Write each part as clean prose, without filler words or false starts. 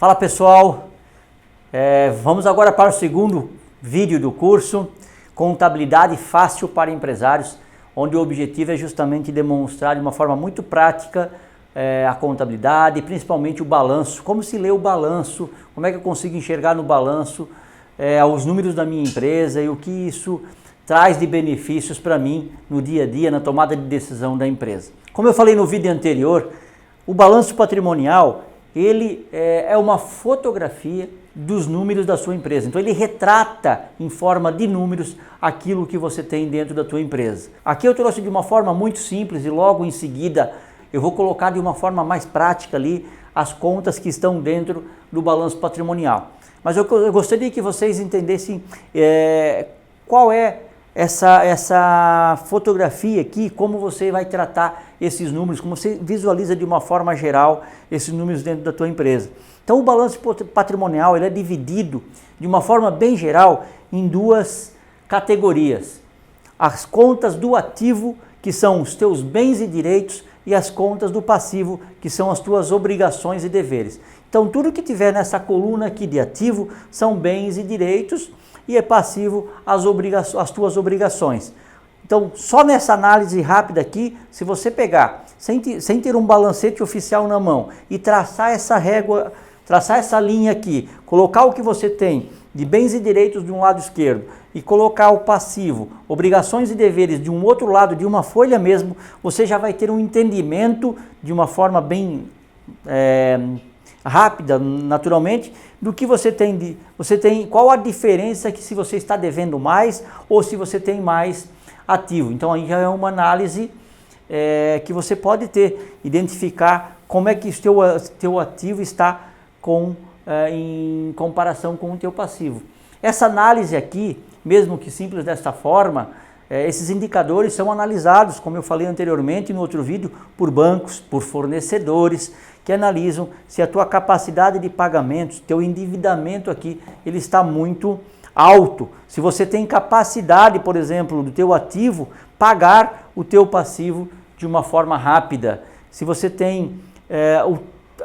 Fala pessoal, vamos agora para o segundo vídeo do curso Contabilidade Fácil para Empresários, onde o objetivo é justamente demonstrar de uma forma muito prática a contabilidade, principalmente o balanço, como se lê o balanço, como é que eu consigo enxergar no balanço os números da minha empresa e o que isso traz de benefícios para mim no dia a dia, na tomada de decisão da empresa. Como eu falei no vídeo anterior, o balanço patrimonial ele é uma fotografia dos números da sua empresa. Então ele retrata em forma de números aquilo que você tem dentro da tua empresa. Aqui eu trouxe de uma forma muito simples e logo em seguida eu vou colocar de uma forma mais prática ali as contas que estão dentro do balanço patrimonial. Mas eu gostaria que vocês entendessem qual é essa fotografia aqui, como você vai tratar esses números, como você visualiza de uma forma geral esses números dentro da tua empresa. Então o balanço patrimonial ele é dividido de uma forma bem geral em duas categorias. As contas do ativo, que são os teus bens e direitos, e as contas do passivo, que são as tuas obrigações e deveres. Então tudo que tiver nessa coluna aqui de ativo são bens e direitos, e é passivo as tuas obrigações. Então, só nessa análise rápida aqui, se você pegar, sem ter um balancete oficial na mão, e traçar essa régua, traçar essa linha aqui, colocar o que você tem de bens e direitos de um lado esquerdo, e colocar o passivo, obrigações e deveres de um outro lado, de uma folha mesmo, você já vai ter um entendimento de uma forma bem rápida, naturalmente, do que você tem, qual a diferença que se você está devendo mais ou se você tem mais ativo. Então aí já é uma análise que você pode ter, identificar como é que o teu ativo está em comparação com o teu passivo. Essa análise aqui, mesmo que simples desta forma, esses indicadores são analisados, como eu falei anteriormente no outro vídeo, por bancos, por fornecedores, que analisam se a tua capacidade de pagamentos, teu endividamento aqui, ele está muito alto. Se você tem capacidade, por exemplo, do teu ativo, pagar o teu passivo de uma forma rápida. Se você tem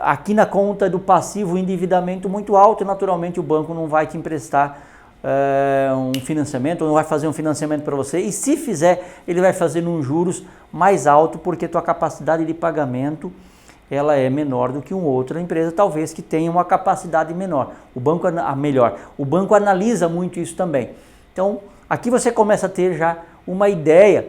aqui na conta do passivo um endividamento muito alto, naturalmente o banco não vai te emprestar um financiamento, ou não vai fazer um financiamento para você, e se fizer, ele vai fazer num juros mais alto, porque tua capacidade de pagamento ela é menor do que uma outra empresa, talvez que tenha uma capacidade menor. O banco analisa muito isso também. Então, aqui você começa a ter já uma ideia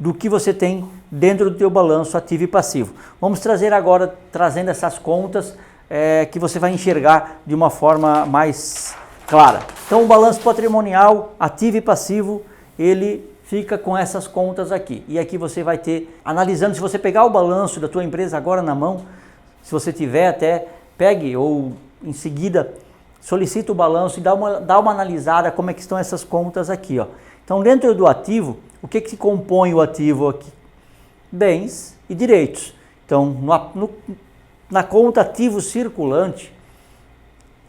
do que você tem dentro do teu balanço ativo e passivo. Vamos trazer agora, trazendo essas contas que você vai enxergar de uma forma mais clara. Então, o balanço patrimonial, ativo e passivo, ele fica com essas contas aqui. E aqui você vai ter, analisando, se você pegar o balanço da tua empresa agora na mão, se você tiver até, pegue ou em seguida solicita o balanço e dá uma analisada como é que estão essas contas aqui, ó. Então dentro do ativo, o que se compõe o ativo aqui? Bens e direitos. Então na conta ativo circulante,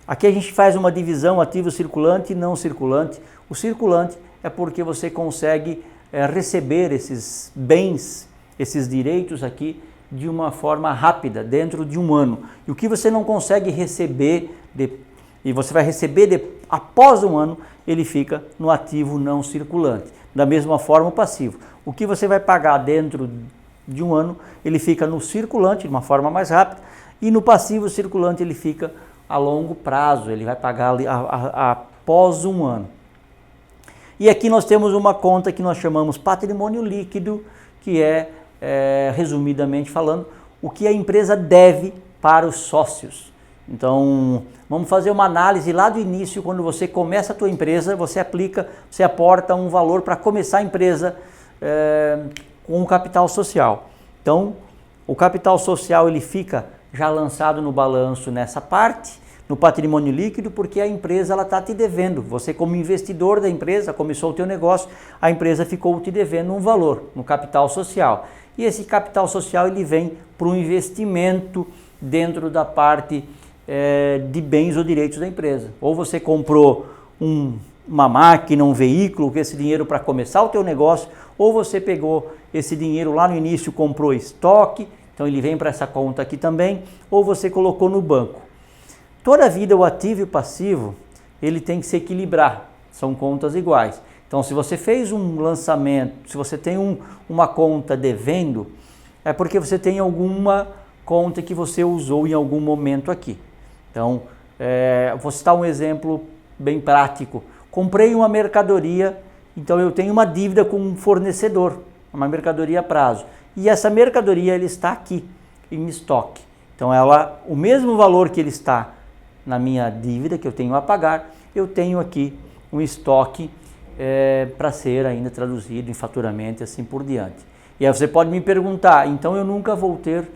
aqui a gente faz uma divisão ativo circulante e não circulante. O circulante é porque você consegue receber esses bens, esses direitos aqui de uma forma rápida, dentro de um ano. E o que você não consegue receber, e você vai receber após um ano, ele fica no ativo não circulante. Da mesma forma o passivo. O que você vai pagar dentro de um ano, ele fica no circulante, de uma forma mais rápida, e no passivo circulante ele fica a longo prazo, ele vai pagar após um ano. E aqui nós temos uma conta que nós chamamos patrimônio líquido, que resumidamente falando, o que a empresa deve para os sócios. Então, vamos fazer uma análise lá do início, quando você começa a tua empresa, você aporta um valor para começar a empresa com o capital social. Então, o capital social ele fica já lançado no balanço nessa parte, no patrimônio líquido, porque a empresa está te devendo. Você como investidor da empresa, começou o teu negócio, a empresa ficou te devendo um valor no capital social. E esse capital social ele vem para um investimento dentro da parte de bens ou direitos da empresa. Ou você comprou uma máquina, um veículo, com esse dinheiro para começar o teu negócio, ou você pegou esse dinheiro lá no início, comprou estoque, então ele vem para essa conta aqui também, ou você colocou no banco. Toda a vida o ativo e o passivo, ele tem que se equilibrar, são contas iguais. Então, se você fez um lançamento, se você tem uma conta devendo, é porque você tem alguma conta que você usou em algum momento aqui. Então, vou citar um exemplo bem prático. Comprei uma mercadoria, então eu tenho uma dívida com um fornecedor, uma mercadoria a prazo. E essa mercadoria ele está aqui, em estoque. Então, o mesmo valor que ele está na minha dívida, que eu tenho a pagar, eu tenho aqui um estoque para ser ainda traduzido em faturamento e assim por diante. E aí você pode me perguntar, então eu nunca vou ter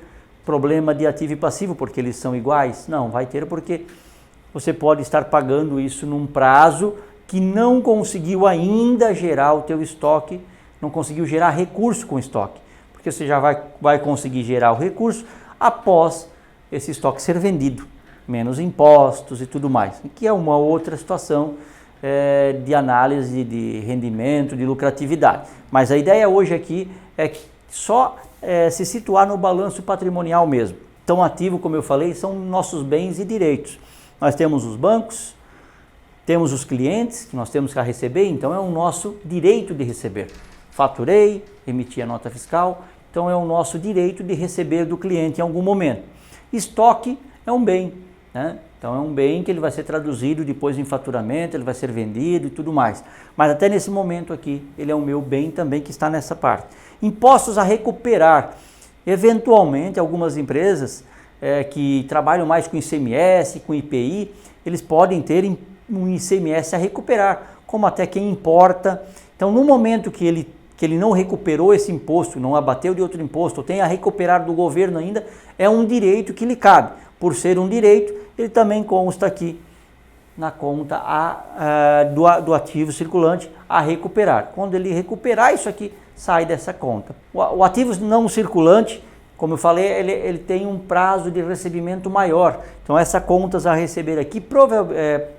problema de ativo e passivo porque eles são iguais? Não, vai ter porque você pode estar pagando isso num prazo que não conseguiu ainda gerar o teu estoque, não conseguiu gerar recurso com o estoque, porque você já vai conseguir gerar o recurso após esse estoque ser vendido, menos impostos e tudo mais, que é uma outra situação de análise de rendimento, de lucratividade. Mas a ideia hoje aqui é só se situar no balanço patrimonial mesmo. Então, ativo, como eu falei, são nossos bens e direitos. Nós temos os bancos, temos os clientes que nós temos que receber, então é o nosso direito de receber. Faturei, emiti a nota fiscal, então é o nosso direito de receber do cliente em algum momento. Estoque é um bem, né? Então é um bem que ele vai ser traduzido depois em faturamento, ele vai ser vendido e tudo mais. Mas até nesse momento aqui, ele é o meu bem também que está nessa parte. Impostos a recuperar. Eventualmente, algumas empresas que trabalham mais com ICMS, com IPI, eles podem ter um ICMS a recuperar, como até quem importa. Então, no momento que ele não recuperou esse imposto, não abateu de outro imposto, ou tem a recuperar do governo ainda, é um direito que lhe cabe. Por ser um direito, ele também consta aqui na conta do ativo circulante a recuperar. Quando ele recuperar, isso aqui sai dessa conta. O ativo não circulante, como eu falei, ele tem um prazo de recebimento maior. Então, essa contas a receber aqui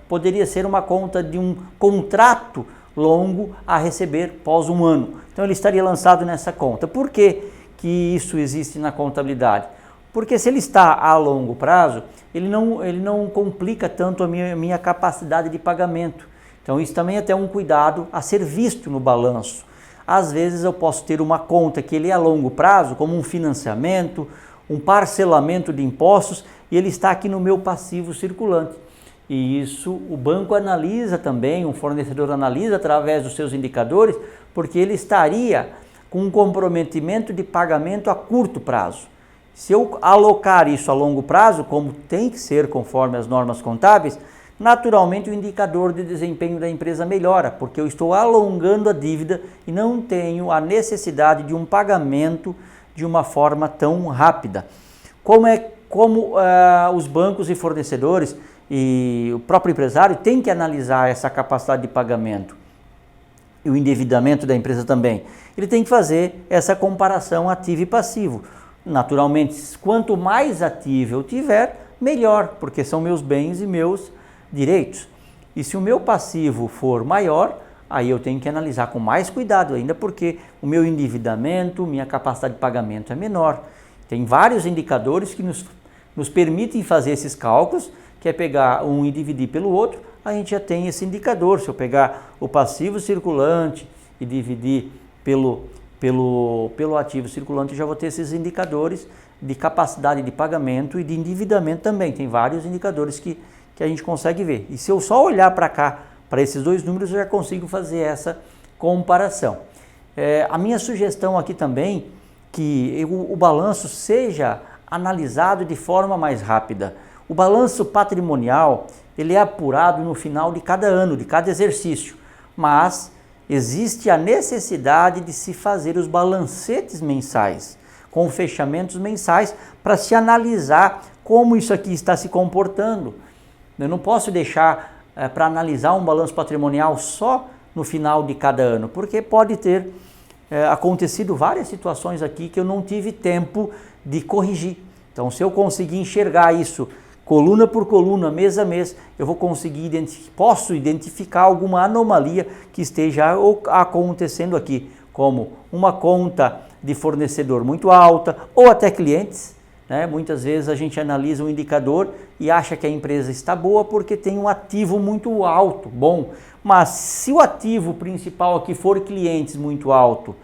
poderia ser uma conta de um contrato longo a receber pós um ano. Então, ele estaria lançado nessa conta. Por que isso existe na contabilidade? Porque se ele está a longo prazo, ele não complica tanto a minha capacidade de pagamento. Então, isso também é até um cuidado a ser visto no balanço. Às vezes eu posso ter uma conta que ele é a longo prazo, como um financiamento, um parcelamento de impostos, e ele está aqui no meu passivo circulante. E isso o banco analisa também, um fornecedor analisa através dos seus indicadores, porque ele estaria com um comprometimento de pagamento a curto prazo. Se eu alocar isso a longo prazo, como tem que ser conforme as normas contábeis, naturalmente o indicador de desempenho da empresa melhora, porque eu estou alongando a dívida e não tenho a necessidade de um pagamento de uma forma tão rápida. Como os bancos e fornecedores e o próprio empresário tem que analisar essa capacidade de pagamento e o endividamento da empresa também. Ele tem que fazer essa comparação ativo e passivo. Naturalmente, quanto mais ativo eu tiver, melhor, porque são meus bens e meus direitos. E se o meu passivo for maior, aí eu tenho que analisar com mais cuidado ainda, porque o meu endividamento, minha capacidade de pagamento é menor. Tem vários indicadores que nos permitem fazer esses cálculos, que é pegar um e dividir pelo outro, a gente já tem esse indicador. Se eu pegar o passivo circulante e dividir pelo ativo circulante, eu já vou ter esses indicadores de capacidade de pagamento e de endividamento também. Tem vários indicadores que a gente consegue ver. E se eu só olhar para cá, para esses dois números, eu já consigo fazer essa comparação. A minha sugestão aqui também, que o balanço seja analisado de forma mais rápida. O balanço patrimonial, ele é apurado no final de cada ano, de cada exercício, mas existe a necessidade de se fazer os balancetes mensais, com fechamentos mensais, para se analisar como isso aqui está se comportando. Eu não posso deixar para analisar um balanço patrimonial só no final de cada ano, porque pode ter acontecido várias situações aqui que eu não tive tempo de corrigir. Então, se eu conseguir enxergar isso coluna por coluna, mês a mês, eu vou conseguir posso identificar alguma anomalia que esteja acontecendo aqui, como uma conta de fornecedor muito alta, ou até clientes né? Muitas vezes a gente analisa um indicador e acha que a empresa está boa porque tem um ativo muito alto, bom. Mas se o ativo principal aqui for clientes muito alto,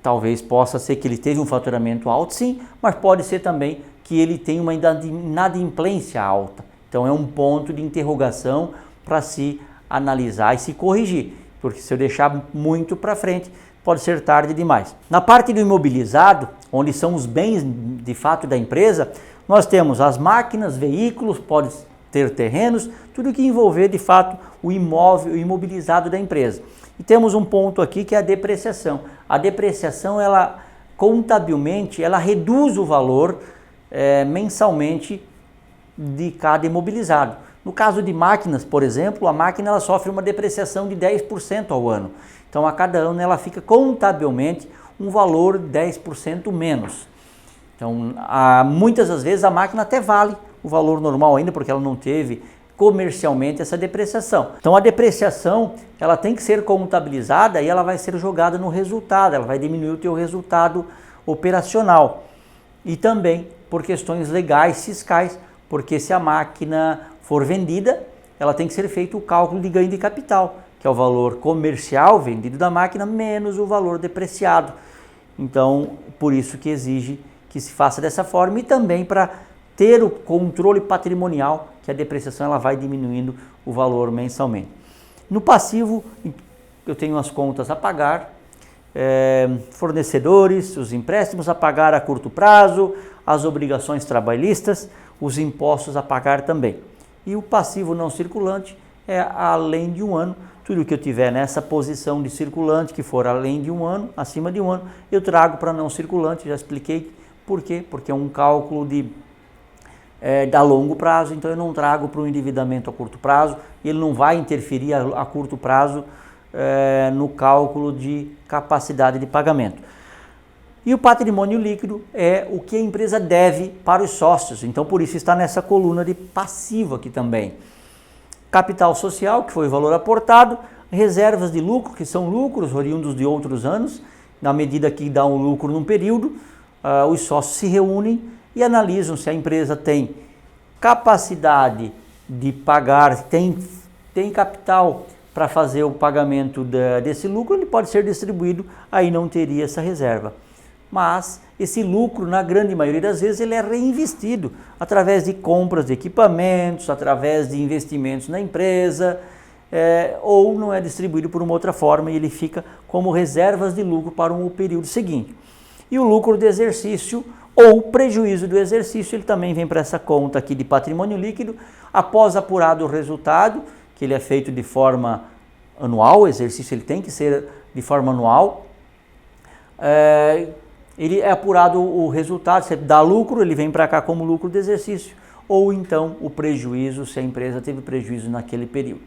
talvez possa ser que ele teve um faturamento alto, sim, mas pode ser também que ele tenha uma inadimplência alta. Então é um ponto de interrogação para se analisar e se corrigir, porque se eu deixar muito para frente, pode ser tarde demais. Na parte do imobilizado, onde são os bens de fato da empresa, nós temos as máquinas, veículos, pode ter terrenos, tudo que envolver de fato o imóvel, o imobilizado da empresa. E temos um ponto aqui que é a depreciação. A depreciação, ela contabilmente, ela reduz o valor mensalmente de cada imobilizado. No caso de máquinas, por exemplo, a máquina ela sofre uma depreciação de 10% ao ano. Então, a cada ano ela fica contabilmente um valor 10% menos. Então, muitas das vezes a máquina até vale o valor normal ainda, porque ela não teve comercialmente essa depreciação. Então, a depreciação ela tem que ser contabilizada e ela vai ser jogada no resultado, ela vai diminuir o teu resultado operacional. E também por questões legais, fiscais, porque se a máquina for vendida, ela tem que ser feito o cálculo de ganho de capital, que é o valor comercial vendido da máquina menos o valor depreciado. Então, por isso que exige que se faça dessa forma e também para ter o controle patrimonial, que a depreciação ela vai diminuindo o valor mensalmente. No passivo, eu tenho as contas a pagar, fornecedores, os empréstimos a pagar a curto prazo, as obrigações trabalhistas, os impostos a pagar também. E o passivo não circulante é além de um ano. Tudo que eu tiver nessa posição de circulante, que for além de um ano, acima de um ano, eu trago para não circulante, já expliquei por quê, porque é um cálculo a longo prazo, então eu não trago para o endividamento a curto prazo, ele não vai interferir a curto prazo no cálculo de capacidade de pagamento. E o patrimônio líquido é o que a empresa deve para os sócios, então por isso está nessa coluna de passivo aqui também. Capital social, que foi o valor aportado, reservas de lucro, que são lucros oriundos de outros anos, na medida que dá um lucro num período, os sócios se reúnem e analisam se a empresa tem capacidade de pagar, tem capital para fazer o pagamento desse lucro, ele pode ser distribuído, aí não teria essa reserva. Mas esse lucro, na grande maioria das vezes, ele é reinvestido através de compras de equipamentos, através de investimentos na empresa, ou não é distribuído por uma outra forma e ele fica como reservas de lucro para um período seguinte. E o lucro do exercício ou prejuízo do exercício, ele também vem para essa conta aqui de patrimônio líquido, após apurado o resultado, que ele é feito de forma anual, o exercício ele tem que ser de forma anual, ele é apurado o resultado, se dá lucro, ele vem para cá como lucro do exercício, ou então o prejuízo, se a empresa teve prejuízo naquele período.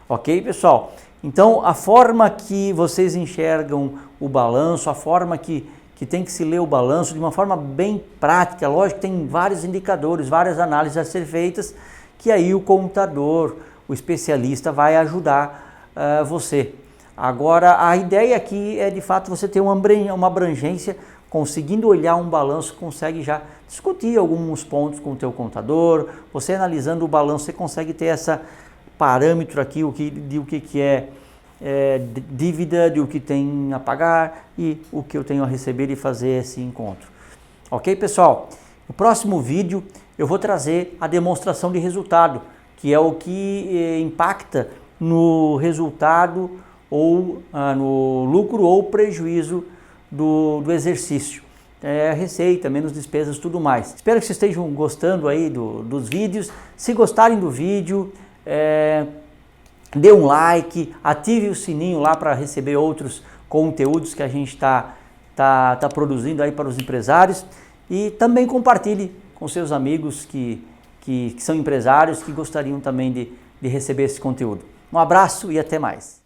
Ok, pessoal? Então, a forma que vocês enxergam o balanço, a forma que tem que se ler o balanço de uma forma bem prática, lógico que tem vários indicadores, várias análises a ser feitas, que aí o contador, o especialista vai ajudar você. Agora, a ideia aqui é de fato você ter uma abrangência, conseguindo olhar um balanço, consegue já discutir alguns pontos com o teu contador, você analisando o balanço, você consegue ter essa parâmetro aqui, o que é dívida, de o que tem a pagar e o que eu tenho a receber e fazer esse encontro. Ok, pessoal? No próximo vídeo eu vou trazer a demonstração de resultado, que é o que impacta no resultado ou no lucro ou prejuízo do exercício. Receita, menos despesas, tudo mais. Espero que vocês estejam gostando aí dos vídeos. Se gostarem do vídeo, dê um like, ative o sininho lá para receber outros conteúdos que a gente tá produzindo aí para os empresários e também compartilhe com seus amigos que são empresários que gostariam também de receber esse conteúdo. Um abraço e até mais.